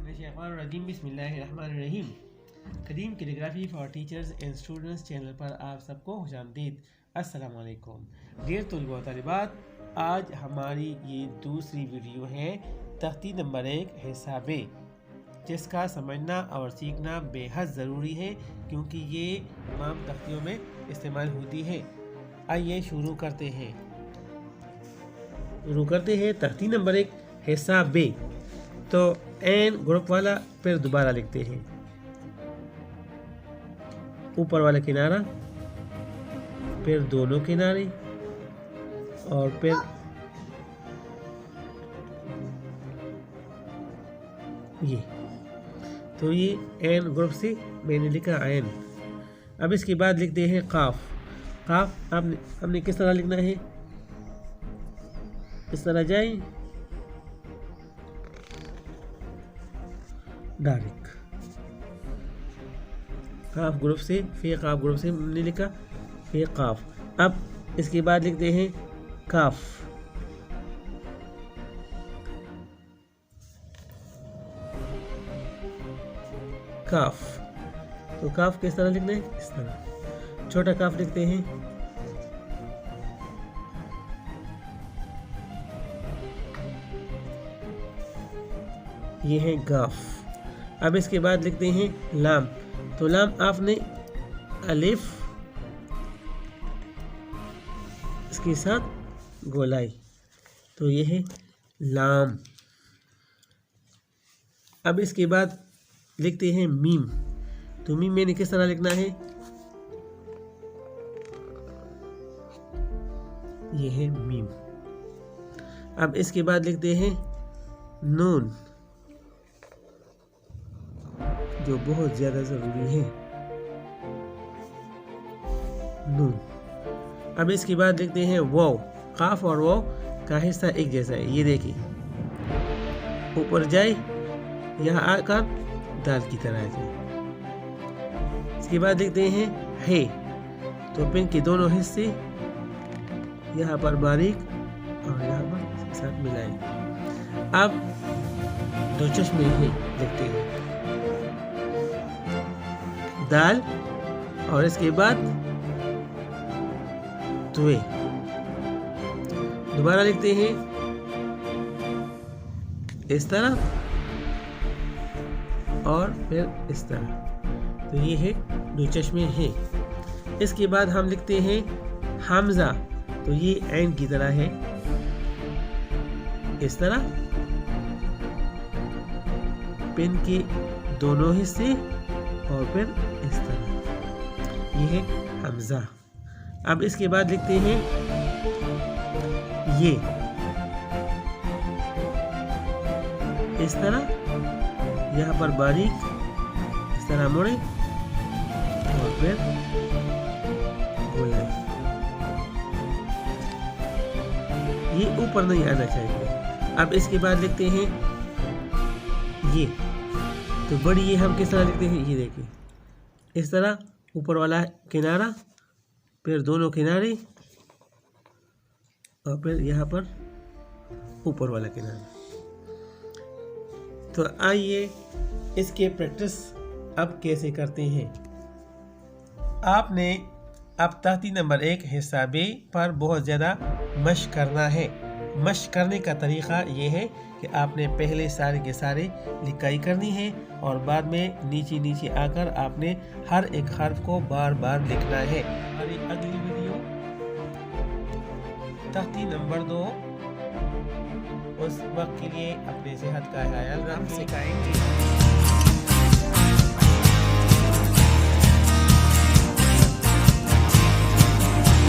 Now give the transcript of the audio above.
बिस्मिल्लाहिर्रहमानिर्रहीम बिस्मिल्लाहिर्रहमानिर्रहीम। कदीम calligraphy for teachers and students channel पर आप सबको खुशामदीद। अस्सलाम वालेकुम डियर तलबा व तालिबात, आज हमारी ये दूसरी वीडियो है तख्ती नंबर 1 हिस्सा बे, जिसका समझना और सीखना बेहद ज़रूरी है क्योंकि ये तमाम तख्तियों में इस्तेमाल होती है। आइए शुरू करते हैं तख्ती नंबर 1 हिस्सा बे। तो एन ग्रुप वाला फिर दोबारा लिखते हैं, ऊपर वाला किनारा, फिर दोनों किनारे और फिर ये। तो ये एन ग्रुप से मैंने लिखा एन। अब इसके बाद लिखते हैं काफ। काफ हमने किस तरह लिखना है, इस तरह जाए डायरेक्ट काफ ग्रुप से, फिर काफ ग्रुप से हमने लिखा, फिर काफ। अब इसके बाद लिखते हैं काफ। काफ तो काफ किस तरह लिखना है, इस तरह छोटा काफ लिखते हैं। ये है गाफ। अब इसके बाद लिखते हैं लाम। तो लाम आपने अलिफ इसके साथ गोलाई, तो ये है लाम। अब इसके बाद लिखते हैं मीम। तो मीम मैंने किस तरह लिखना है, ये है मीम। अब इसके बाद लिखते हैं नून, जो बहुत ज्यादा जरूरी है, नून। अब इसके बाद लिखते हैं वाव। काफ और वाव का हिस्सा एक जैसा है, ये देखिए, ऊपर जाए यहाँ आकर दाल की तरह जाए। इसके बाद लिखते हैं है। तो पेन के दोनों हिस्से यहाँ पर बारीक और यहाँ पर साथ मिलाएं। अब दो चश्मे है लिखते हैं, दाल और इसके बाद तुए। दोबारा लिखते हैं इस तरह और फिर इस तरह। तो ये है दो चश्मे हैं। इसके बाद हम लिखते हैं हमजा। तो ये ऐन की तरह है, इस तरह पेन के दोनों हिस्से और फिर इस तरह, ये है हमजा। अब इसके बाद लिखते हैं ये, इस तरह यहाँ पर बारीक इस तरह मोड़े और फिर गोलाई। ये ऊपर नहीं आना चाहिए। अब इसके बाद लिखते हैं ये। तो बड़ी ये हम किस तरह लिखते हैं, ये देखिए, इस तरह ऊपर वाला किनारा, फिर दोनों किनारे और फिर यहाँ पर ऊपर वाला किनारा। तो आइए इसके प्रैक्टिस अब कैसे करते हैं। आपने अब तख्ती नंबर 1 हिस्सा बे पर बहुत ज़्यादा मश्क करना है। मश्क करने का तरीक़ा ये है कि आपने पहले सारे के सारे लिखाई करनी है और बाद में नीचे नीचे आकर आपने हर एक हर्फ को बार बार लिखना है। हमारी अगली वीडियो तख्ती नंबर 2, उस वक्त के लिए अपने सेहत का ख्याल रखें। सिखाएंगे